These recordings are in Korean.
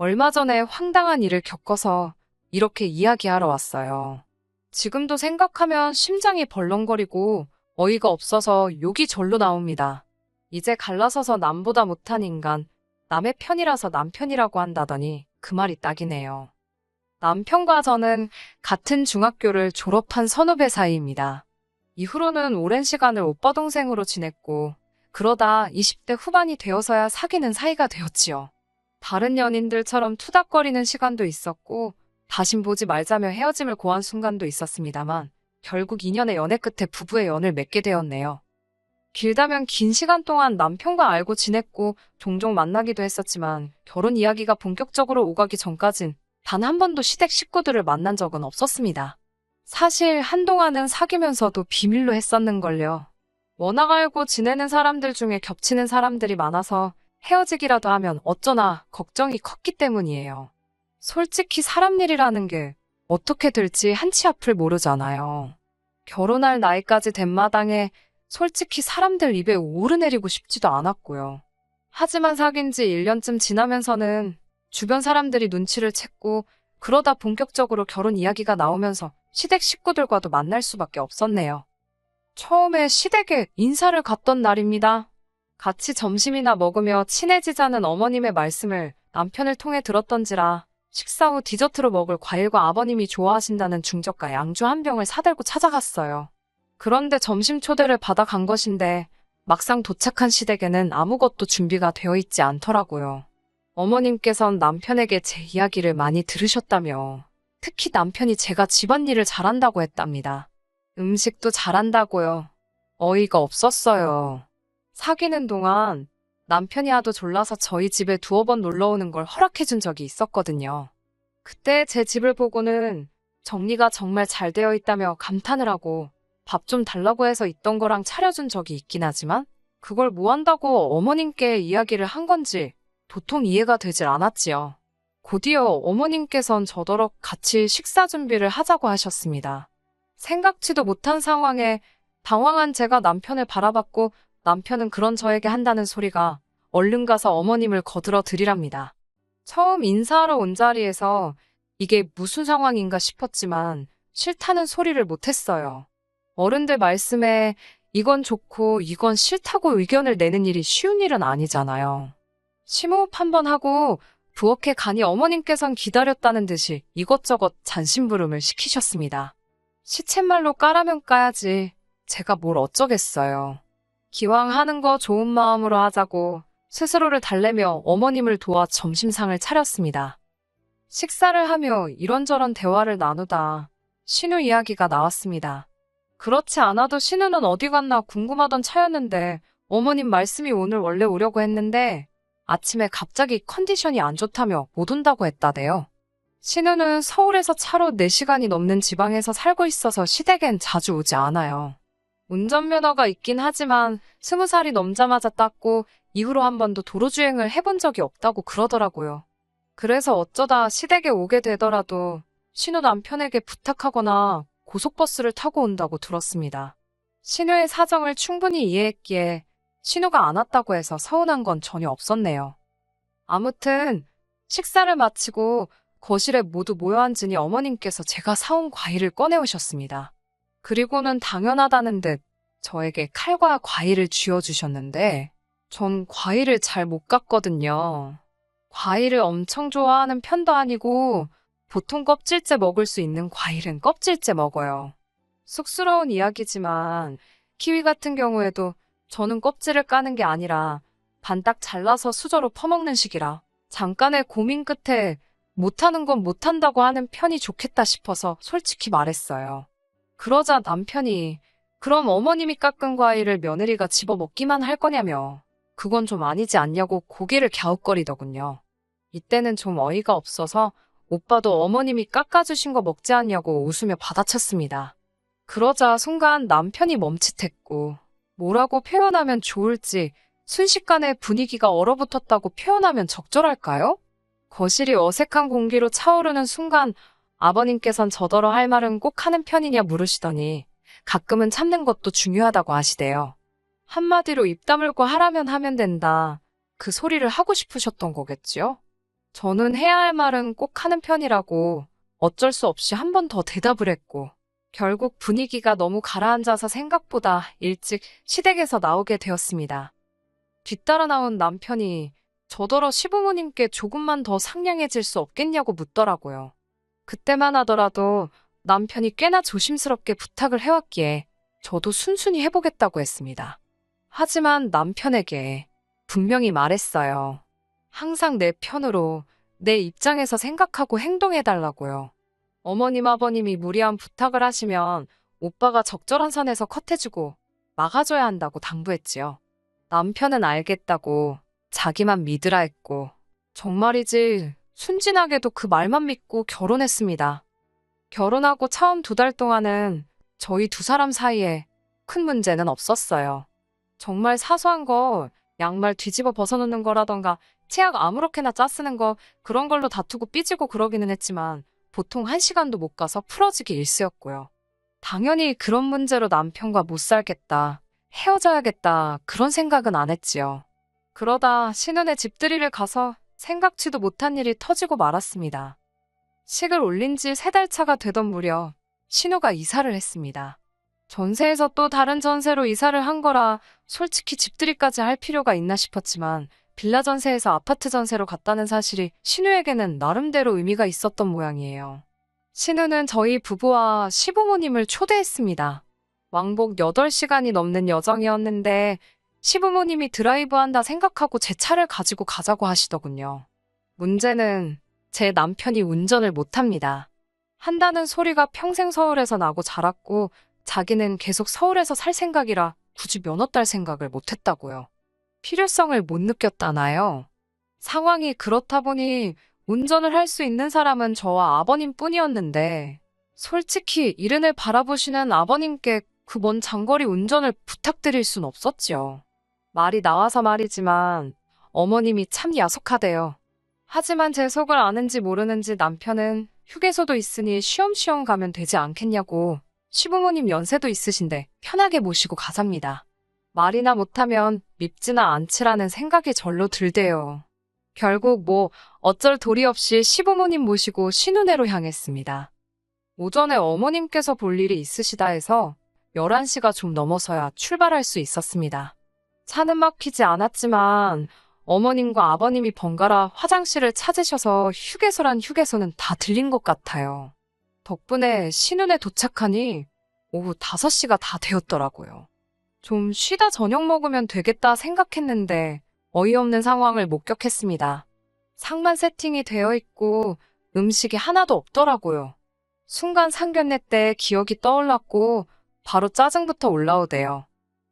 얼마 전에 황당한 일을 겪어서 이렇게 이야기하러 왔어요. 지금도 생각하면 심장이 벌렁거리고 어이가 없어서 욕이 절로 나옵니다. 이제 갈라서서 남보다 못한 인간, 남의 편이라서 남편이라고 한다더니 그 말이 딱이네요. 남편과 저는 같은 중학교를 졸업한 선후배 사이입니다. 이후로는 오랜 시간을 오빠 동생으로 지냈고 그러다 20대 후반이 되어서야 사귀는 사이가 되었지요. 다른 연인들처럼 투닥거리는 시간도 있었고 다신 보지 말자며 헤어짐을 고한 순간도 있었습니다만 결국 2년의 연애 끝에 부부의 연을 맺게 되었네요. 길다면 긴 시간 동안 남편과 알고 지냈고 종종 만나기도 했었지만 결혼 이야기가 본격적으로 오가기 전까진 단 한 번도 시댁 식구들을 만난 적은 없었습니다. 사실 한동안은 사귀면서도 비밀로 했었는걸요. 워낙 알고 지내는 사람들 중에 겹치는 사람들이 많아서 헤어지기라도 하면 어쩌나 걱정이 컸기 때문이에요. 솔직히 사람 일이라는 게 어떻게 될지 한치 앞을 모르잖아요. 결혼할 나이까지 된 마당에 솔직히 사람들 입에 오르내리고 싶지도 않았고요. 하지만 사귄 지 1년쯤 지나면서는 주변 사람들이 눈치를 챘고 그러다 본격적으로 결혼 이야기가 나오면서 시댁 식구들과도 만날 수밖에 없었네요. 처음에 시댁에 인사를 갔던 날입니다. 같이 점심이나 먹으며 친해지자는 어머님의 말씀을 남편을 통해 들었던지라 식사 후 디저트로 먹을 과일과 아버님이 좋아하신다는 중저가 양주 한 병을 사들고 찾아갔어요. 그런데 점심 초대를 받아 간 것인데 막상 도착한 시댁에는 아무것도 준비가 되어 있지 않더라고요. 어머님께선 남편에게 제 이야기를 많이 들으셨다며 특히 남편이 제가 집안일을 잘한다고 했답니다. 음식도 잘한다고요. 어이가 없었어요. 사귀는 동안 남편이 하도 졸라서 저희 집에 두어 번 놀러 오는 걸 허락해 준 적이 있었거든요. 그때 제 집을 보고는 정리가 정말 잘 되어 있다며 감탄을 하고 밥 좀 달라고 해서 있던 거랑 차려준 적이 있긴 하지만 그걸 뭐 한다고 어머님께 이야기를 한 건지 도통 이해가 되질 않았지요. 곧이어 어머님께선 저더러 같이 식사 준비를 하자고 하셨습니다. 생각지도 못한 상황에 당황한 제가 남편을 바라봤고 남편은 그런 저에게 한다는 소리가 얼른 가서 어머님을 거들어 드리랍니다. 처음 인사하러 온 자리에서 이게 무슨 상황인가 싶었지만 싫다는 소리를 못했어요. 어른들 말씀에 이건 좋고 이건 싫다고 의견을 내는 일이 쉬운 일은 아니잖아요. 심호흡 한번 하고 부엌에 가니 어머님께선 기다렸다는 듯이 이것저것 잔심부름을 시키셨습니다. 시쳇말로 까라면 까야지 제가 뭘 어쩌겠어요. 기왕 하는 거 좋은 마음으로 하자고 스스로를 달래며 어머님을 도와 점심상을 차렸습니다. 식사를 하며 이런저런 대화를 나누다 신우 이야기가 나왔습니다. 그렇지 않아도 신우는 어디 갔나 궁금하던 차였는데 어머님 말씀이 오늘 원래 오려고 했는데 아침에 갑자기 컨디션이 안 좋다며 못 온다고 했다대요. 신우는 서울에서 차로 4시간이 넘는 지방에서 살고 있어서 시댁엔 자주 오지 않아요. 운전면허가 있긴 하지만 20살이 넘자마자 땄고 이후로 한 번도 도로주행을 해본 적이 없다고 그러더라고요. 그래서 어쩌다 시댁에 오게 되더라도 신우 남편에게 부탁하거나 고속버스를 타고 온다고 들었습니다. 신우의 사정을 충분히 이해했기에 신우가 안 왔다고 해서 서운한 건 전혀 없었네요. 아무튼 식사를 마치고 거실에 모두 모여 앉으니 어머님께서 제가 사온 과일을 꺼내오셨습니다. 그리고는 당연하다는 듯 저에게 칼과 과일을 쥐어주셨는데 전 과일을 잘 못 갖거든요. 과일을 엄청 좋아하는 편도 아니고 보통 껍질째 먹을 수 있는 과일은 껍질째 먹어요. 쑥스러운 이야기지만 키위 같은 경우에도 저는 껍질을 까는 게 아니라 반딱 잘라서 수저로 퍼먹는 식이라 잠깐의 고민 끝에 못하는 건 못한다고 하는 편이 좋겠다 싶어서 솔직히 말했어요. 그러자 남편이 그럼 어머님이 깎은 과일을 며느리가 집어먹기만 할 거냐며 그건 좀 아니지 않냐고 고개를 갸웃거리더군요. 이때는 좀 어이가 없어서 오빠도 어머님이 깎아주신 거 먹지 않냐고 웃으며 받아쳤습니다. 그러자 순간 남편이 멈칫했고 뭐라고 표현하면 좋을지 순식간에 분위기가 얼어붙었다고 표현하면 적절할까요? 거실이 어색한 공기로 차오르는 순간 아버님께선 저더러 할 말은 꼭 하는 편이냐 물으시더니 가끔은 참는 것도 중요하다고 하시대요. 한마디로 입 다물고 하라면 하면 된다. 그 소리를 하고 싶으셨던 거겠지요? 저는 해야 할 말은 꼭 하는 편이라고 어쩔 수 없이 한 번 더 대답을 했고, 결국 분위기가 너무 가라앉아서 생각보다 일찍 시댁에서 나오게 되었습니다. 뒤따라 나온 남편이 저더러 시부모님께 조금만 더 상냥해질 수 없겠냐고 묻더라고요. 그때만 하더라도 남편이 꽤나 조심스럽게 부탁을 해왔기에 저도 순순히 해보겠다고 했습니다. 하지만 남편에게 분명히 말했어요. 항상 내 편으로 내 입장에서 생각하고 행동해달라고요. 어머님 아버님이 무리한 부탁을 하시면 오빠가 적절한 선에서 컷해주고 막아줘야 한다고 당부했지요. 남편은 알겠다고 자기만 믿으라 했고, 정말이지 순진하게도 그 말만 믿고 결혼했습니다. 결혼하고 처음 2달 동안은 저희 두 사람 사이에 큰 문제는 없었어요. 정말 사소한 거, 양말 뒤집어 벗어놓는 거라던가 치약 아무렇게나 짜쓰는 거, 그런 걸로 다투고 삐지고 그러기는 했지만 보통 1시간도 못 가서 풀어지기 일쑤였고요. 당연히 그런 문제로 남편과 못 살겠다, 헤어져야겠다, 그런 생각은 안 했지요. 그러다 신혼의 집들이를 가서 생각지도 못한 일이 터지고 말았습니다. 식을 올린 지 3달 차가 되던 무렵 신우가 이사를 했습니다. 전세에서 또 다른 전세로 이사를 한 거라 솔직히 집들이까지 할 필요가 있나 싶었지만, 빌라 전세에서 아파트 전세로 갔다는 사실이 신우에게는 나름대로 의미가 있었던 모양이에요. 신우는 저희 부부와 시부모님을 초대했습니다. 왕복 8시간이 넘는 여정이었는데 시부모님이 드라이브 한다 생각하고 제 차를 가지고 가자고 하시더군요. 문제는 제 남편이 운전을 못합니다. 한다는 소리가 평생 서울에서 나고 자랐고 자기는 계속 서울에서 살 생각이라 굳이 면허 딸 생각을 못했다고요. 필요성을 못 느꼈다나요? 상황이 그렇다 보니 운전을 할 수 있는 사람은 저와 아버님 뿐이었는데, 솔직히 이른을 바라보시는 아버님께 그 먼 장거리 운전을 부탁드릴 순 없었지요. 말이 나와서 말이지만 어머님이 참 야속하대요. 하지만 제 속을 아는지 모르는지 남편은 휴게소도 있으니 쉬엄쉬엄 가면 되지 않겠냐고, 시부모님 연세도 있으신데 편하게 모시고 가zap니다. 말이나 못하면 밉지나 않지라는 생각이 절로 들대요. 결국 어쩔 도리 없이 시부모님 모시고 신혼회로 향했습니다. 오전에 어머님께서 볼 일이 있으시다 해서 11시가 좀 넘어서야 출발할 수 있었습니다. 차는 막히지 않았지만 어머님과 아버님이 번갈아 화장실을 찾으셔서 휴게소란 휴게소는 다 들린 것 같아요. 덕분에 신혼에 도착하니 오후 5시가 다 되었더라고요. 좀 쉬다 저녁 먹으면 되겠다 생각했는데 어이없는 상황을 목격했습니다. 상만 세팅이 되어 있고 음식이 하나도 없더라고요. 순간 상견례 때 기억이 떠올랐고 바로 짜증부터 올라오대요.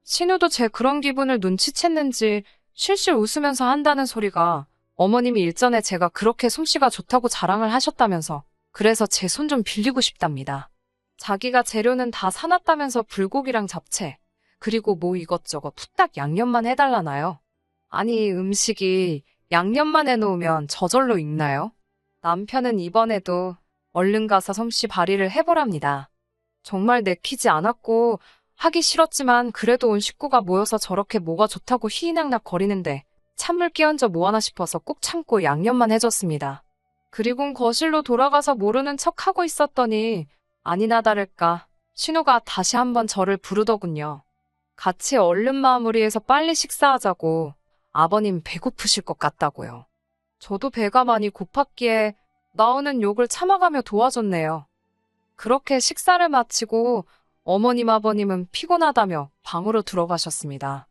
신우도 제 그런 기분을 눈치챘는지 실실 웃으면서 한다는 소리가, 어머님이 일전에 제가 그렇게 솜씨가 좋다고 자랑을 하셨다면서 그래서 제 손 좀 빌리고 싶답니다. 자기가 재료는 다 사놨다면서 불고기랑 잡채, 그리고 이것저것 후딱 양념만 해달라나요? 아니, 음식이 양념만 해놓으면 저절로 익나요? 남편은 이번에도 얼른 가서 솜씨 발휘를 해보랍니다. 정말 내키지 않았고 하기 싫었지만 그래도 온 식구가 모여서 저렇게 뭐가 좋다고 희희낙낙 거리는데 찬물 끼얹어 뭐하나 싶어서 꾹 참고 양념만 해줬습니다. 그리곤 거실로 돌아가서 모르는 척하고 있었더니 아니나 다를까 신우가 다시 한번 저를 부르더군요. 같이 얼른 마무리해서 빨리 식사하자고, 아버님 배고프실 것 같다고요. 저도 배가 많이 고팠기에 나오는 욕을 참아가며 도와줬네요. 그렇게 식사를 마치고 어머님 아버님은 피곤하다며 방으로 들어가셨습니다.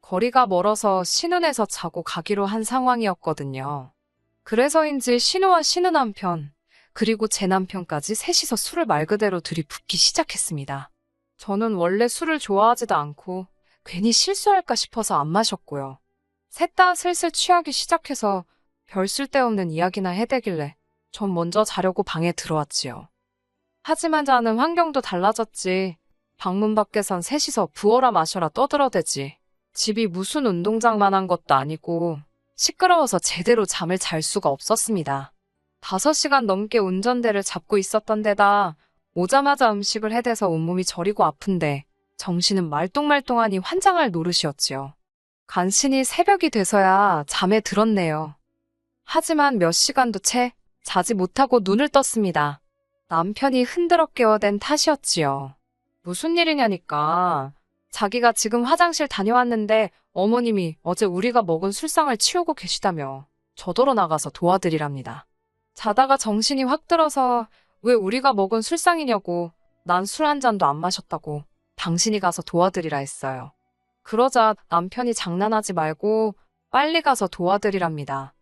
거리가 멀어서 신혼에서 자고 가기로 한 상황이었거든요. 그래서인지 신우와 신우 남편, 그리고 제 남편까지 셋이서 술을 말 그대로 들이붓기 시작했습니다. 저는 원래 술을 좋아하지도 않고 괜히 실수할까 싶어서 안 마셨고요. 셋 다 슬슬 취하기 시작해서 별 쓸데없는 이야기나 해대길래 전 먼저 자려고 방에 들어왔지요. 하지만 자는 환경도 달라졌지. 방문 밖에선 셋이서 부어라 마셔라 떠들어대지. 집이 무슨 운동장만한 것도 아니고 시끄러워서 제대로 잠을 잘 수가 없었습니다. 5시간 넘게 운전대를 잡고 있었던 데다 오자마자 음식을 해대서 온몸이 저리고 아픈데 정신은 말똥말똥하니 환장할 노릇이었지요. 간신히 새벽이 돼서야 잠에 들었네요. 하지만 몇 시간도 채 자지 못하고 눈을 떴습니다. 남편이 흔들어 깨워댄 탓이었지요. 무슨 일이냐니까. 자기가 지금 화장실 다녀왔는데 어머님이 어제 우리가 먹은 술상을 치우고 계시다며 저더러 나가서 도와드리랍니다. 자다가 정신이 확 들어서 왜 우리가 먹은 술상이냐고, 난 술 한 잔도 안 마셨다고 당신이 가서 도와드리라 했어요. 그러자 남편이 장난하지 말고 빨리 가서 도와드리랍니다.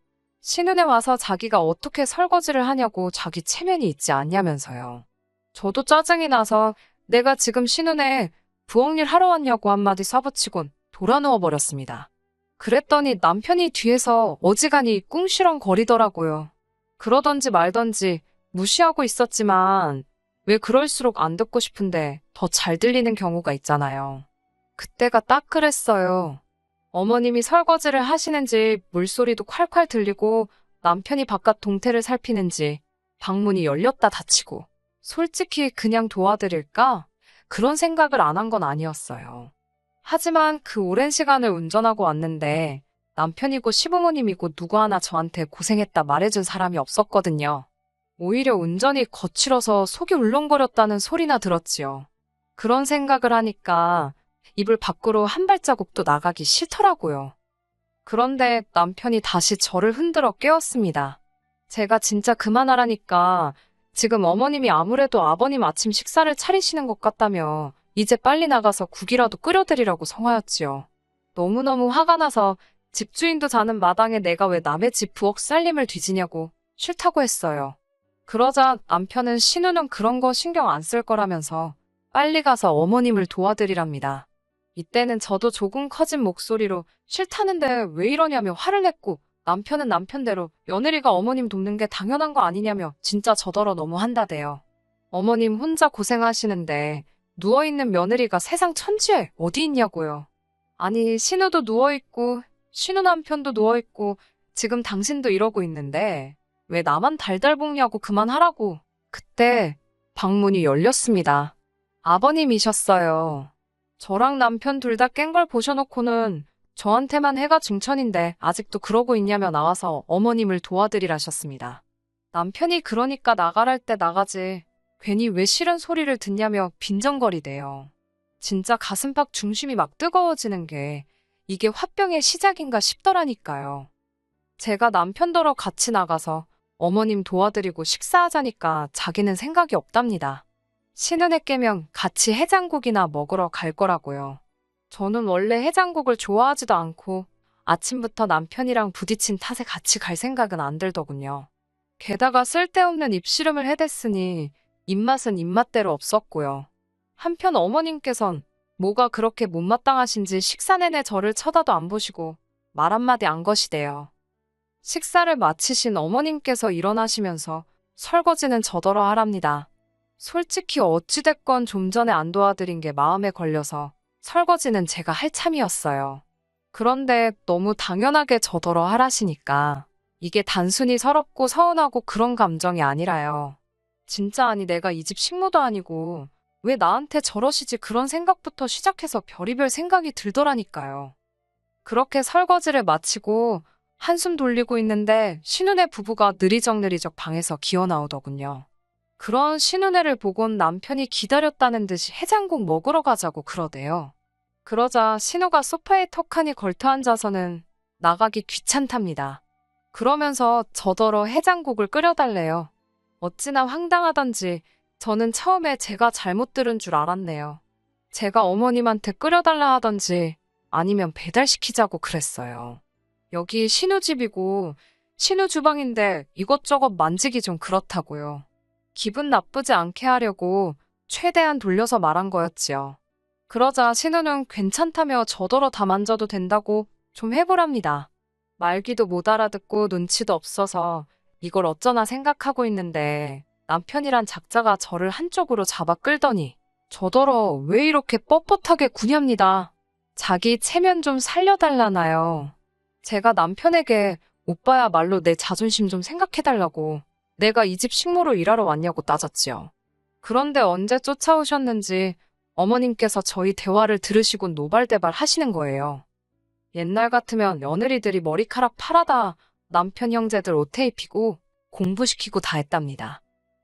신혼에 와서 자기가 어떻게 설거지를 하냐고 자기 체면이 있지 않냐면서요. 저도 짜증이 나서 내가 지금 신혼에 부엌일 하러 왔냐고 한마디 쏴붙이곤 돌아 누워버렸습니다. 그랬더니 남편이 뒤에서 어지간히 꿍시렁거리더라고요. 그러던지 말던지 무시하고 있었지만 왜 그럴수록 안 듣고 싶은데 더 잘 들리는 경우가 있잖아요. 그때가 딱 그랬어요. 어머님이 설거지를 하시는지 물소리도 콸콸 들리고 남편이 바깥 동태를 살피는지 방문이 열렸다 닫히고 솔직히 그냥 도와드릴까? 그런 생각을 안 한 건 아니었어요. 하지만 그 오랜 시간을 운전하고 왔는데 남편이고 시부모님이고 누구 하나 저한테 고생했다 말해준 사람이 없었거든요. 오히려 운전이 거칠어서 속이 울렁거렸다는 소리나 들었지요. 그런 생각을 하니까 이불 밖으로 한 발자국도 나가기 싫더라고요. 그런데 남편이 다시 저를 흔들어 깨웠습니다. 제가 진짜 그만하라니까 지금 어머님이 아무래도 아버님 아침 식사를 차리시는 것 같다며 이제 빨리 나가서 국이라도 끓여드리라고 성화였지요. 너무너무 화가 나서 집주인도 자는 마당에 내가 왜 남의 집 부엌 살림을 뒤지냐고 싫다고 했어요. 그러자 남편은 신우는 그런 거 신경 안 쓸 거라면서 빨리 가서 어머님을 도와드리랍니다. 이때는 저도 조금 커진 목소리로 싫다는데 왜 이러냐며 화를 냈고 남편은 남편대로 며느리가 어머님 돕는 게 당연한 거 아니냐며 진짜 저더러 너무 한다대요. 어머님 혼자 고생하시는데 누워있는 며느리가 세상 천지에 어디 있냐고요. 아니 신우도 누워있고 신우 남편도 누워있고 지금 당신도 이러고 있는데 왜 나만 달달 볶냐고 그만하라고. 그때 방문이 열렸습니다. 아버님이셨어요. 저랑 남편 둘 다 깬 걸 보셔놓고는 저한테만 해가 중천인데 아직도 그러고 있냐며 나와서 어머님을 도와드리라셨습니다. 남편이 그러니까 나가랄 때 나가지 괜히 왜 싫은 소리를 듣냐며 빈정거리대요. 진짜 가슴팍 중심이 막 뜨거워지는 게 이게 화병의 시작인가 싶더라니까요. 제가 남편더러 같이 나가서 어머님 도와드리고 식사하자니까 자기는 생각이 없답니다. 신혼에 깨면 같이 해장국이나 먹으러 갈 거라고요. 저는 원래 해장국을 좋아하지도 않고 아침부터 남편이랑 부딪힌 탓에 같이 갈 생각은 안 들더군요. 게다가 쓸데없는 입씨름을 해댔으니 입맛은 입맛대로 없었고요. 한편 어머님께선 뭐가 그렇게 못마땅하신지 식사 내내 저를 쳐다도 안 보시고 말 한마디 안 거시대요. 식사를 마치신 어머님께서 일어나시면서 설거지는 저더러 하랍니다. 솔직히 어찌됐건 좀 전에 안 도와드린 게 마음에 걸려서 설거지는 제가 할 참이었어요. 그런데 너무 당연하게 저더러 하라시니까 이게 단순히 서럽고 서운하고 그런 감정이 아니라요. 진짜 아니 내가 이 집 식모도 아니고 왜 나한테 저러시지 그런 생각부터 시작해서 별의별 생각이 들더라니까요. 그렇게 설거지를 마치고 한숨 돌리고 있는데 신우네 부부가 느리적느리적 방에서 기어나오더군요. 그런 신우네를 보곤 남편이 기다렸다는 듯이 해장국 먹으러 가자고 그러대요. 그러자 신우가 소파에 턱하니 걸터앉아서는 나가기 귀찮답니다. 그러면서 저더러 해장국을 끓여달래요. 어찌나 황당하던지 저는 처음에 제가 잘못 들은 줄 알았네요. 제가 어머님한테 끓여달라 하던지 아니면 배달시키자고 그랬어요. 여기 신우 집이고 신우 주방인데 이것저것 만지기 좀 그렇다고요. 기분 나쁘지 않게 하려고 최대한 돌려서 말한 거였지요. 그러자 신우는 괜찮다며 저더러 다 만져도 된다고 좀 해보랍니다. 말귀도 못 알아듣고 눈치도 없어서 이걸 어쩌나 생각하고 있는데 남편이란 작자가 저를 한쪽으로 잡아 끌더니 저더러 왜 이렇게 뻣뻣하게 구냐입니다. 자기 체면 좀 살려달라나요. 제가 남편에게 오빠야말로 내 자존심 좀 생각해달라고 내가 이 집 식모로 일하러 왔냐고 따졌지요. 그런데 언제 쫓아오셨는지 어머님께서 저희 대화를 들으시고 노발대발 하시는 거예요. 옛날 같으면 며느리들이 머리카락 파라다 남편 형제들 옷 입히고 공부시키고 다 했답니다.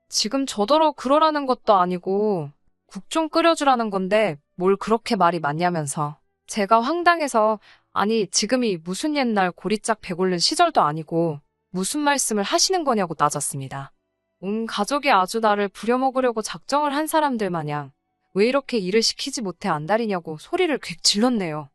지금 저더러 그러라는 것도 아니고 국 좀 끓여주라는 건데 뭘 그렇게 말이 많냐면서 제가 황당해서 아니 지금이 무슨 옛날 고리짝 배골른 시절도 아니고 무슨 말씀을 하시는 거냐고 따졌습니다. 온 가족이 아주 나를 부려먹으려고 작정을 한 사람들 마냥 왜 이렇게 일을 시키지 못해 안달이냐고 소리를 홱 질렀네요.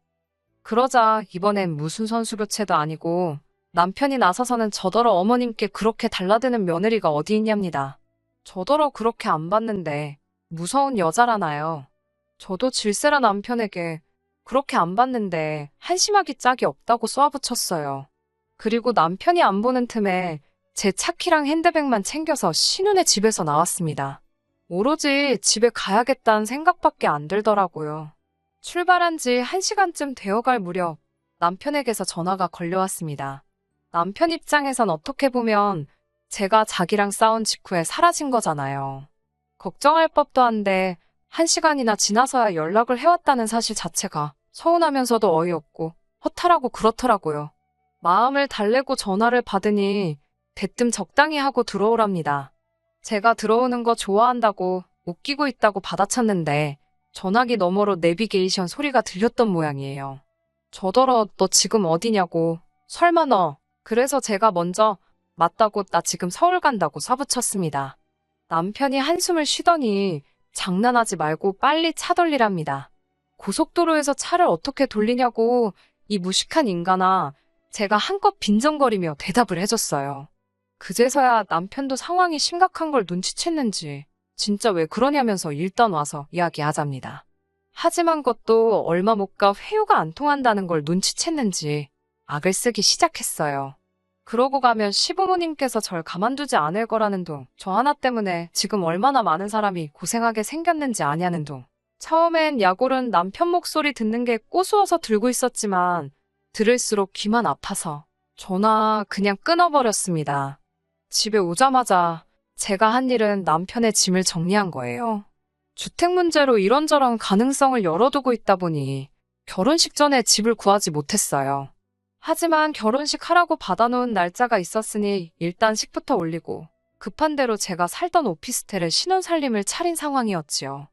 그러자 이번엔 무슨 선수교체도 아니고 남편이 나서서는 저더러 어머님께 그렇게 달라드는 며느리가 어디 있냐입니다. 저더러 그렇게 안 봤는데 무서운 여자라나요. 저도 질세라 남편에게 그렇게 안 봤는데 한심하기 짝이 없다고 쏘아붙였어요. 그리고 남편이 안 보는 틈에 제 차키랑 핸드백만 챙겨서 신혼의 집에서 나왔습니다. 오로지 집에 가야겠다는 생각밖에 안 들더라고요. 출발한 지 1시간쯤 되어갈 무렵 남편에게서 전화가 걸려왔습니다. 남편 입장에선 어떻게 보면 제가 자기랑 싸운 직후에 사라진 거잖아요. 걱정할 법도 한데 1시간이나 지나서야 연락을 해왔다는 사실 자체가 서운하면서도 어이없고 허탈하고 그렇더라고요. 마음을 달래고 전화를 받으니 대뜸 적당히 하고 들어오랍니다. 제가 들어오는 거 좋아한다고 웃기고 있다고 받아쳤는데 전화기 너머로 내비게이션 소리가 들렸던 모양이에요. 저더러 너 지금 어디냐고 설마 너 그래서 제가 먼저 맞다고 나 지금 서울 간다고 쏴붙였습니다. 남편이 한숨을 쉬더니 장난하지 말고 빨리 차 돌리랍니다. 고속도로에서 차를 어떻게 돌리냐고 이 무식한 인간아 제가 한껏 빈정거리며 대답을 해줬어요. 그제서야 남편도 상황이 심각한 걸 눈치챘는지 진짜 왜 그러냐면서 일단 와서 이야기하잡니다. 하지만 것도 얼마 못 가 회유가 안 통한다는 걸 눈치챘는지 악을 쓰기 시작했어요. 그러고 가면 시부모님께서 절 가만두지 않을 거라는 둥, 저 하나 때문에 지금 얼마나 많은 사람이 고생하게 생겼는지 아냐는 둥. 처음엔 약올은 남편 목소리 듣는 게 꼬스워서 들고 있었지만 들을수록 귀만 아파서 전화 그냥 끊어버렸습니다. 집에 오자마자 제가 한 일은 남편의 짐을 정리한 거예요. 주택 문제로 이런저런 가능성을 열어두고 있다 보니 결혼식 전에 집을 구하지 못했어요. 하지만 결혼식 하라고 받아놓은 날짜가 있었으니 일단 식부터 올리고 급한 대로 제가 살던 오피스텔에 신혼살림을 차린 상황이었지요.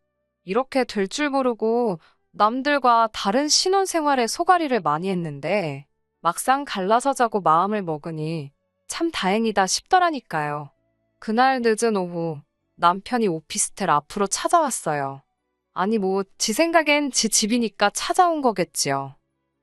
이렇게 될 줄 모르고 남들과 다른 신혼생활에 소가리를 많이 했는데 막상 갈라서 자고 마음을 먹으니 참 다행이다 싶더라니까요. 그날 늦은 오후 남편이 오피스텔 앞으로 찾아왔어요. 아니 지 생각엔 지 집이니까 찾아온 거겠지요.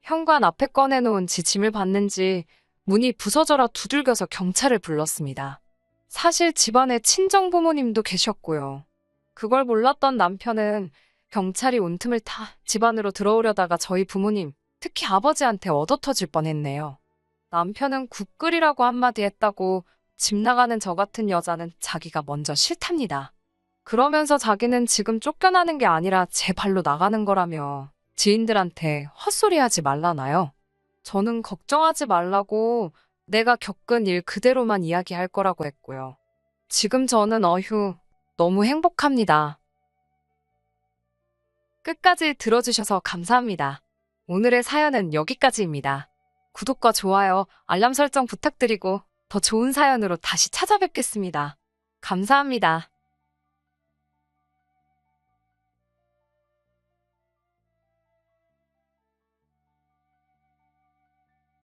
현관 앞에 꺼내놓은 지 짐을 봤는지 문이 부서져라 두들겨서 경찰을 불렀습니다. 사실 집안에 친정 부모님도 계셨고요. 그걸 몰랐던 남편은 경찰이 온 틈을 타 집안으로 들어오려다가 저희 부모님, 특히 아버지한테 얻어터질 뻔했네요. 남편은 국 끓이라고 한마디 했다고 집 나가는 저 같은 여자는 자기가 먼저 싫답니다. 그러면서 자기는 지금 쫓겨나는 게 아니라 제 발로 나가는 거라며 지인들한테 헛소리하지 말라나요? 저는 걱정하지 말라고 내가 겪은 일 그대로만 이야기할 거라고 했고요. 지금 저는 너무 행복합니다. 끝까지 들어주셔서 감사합니다. 오늘의 사연은 여기까지입니다. 구독과 좋아요, 알람 설정 부탁드리고 더 좋은 사연으로 다시 찾아뵙겠습니다. 감사합니다.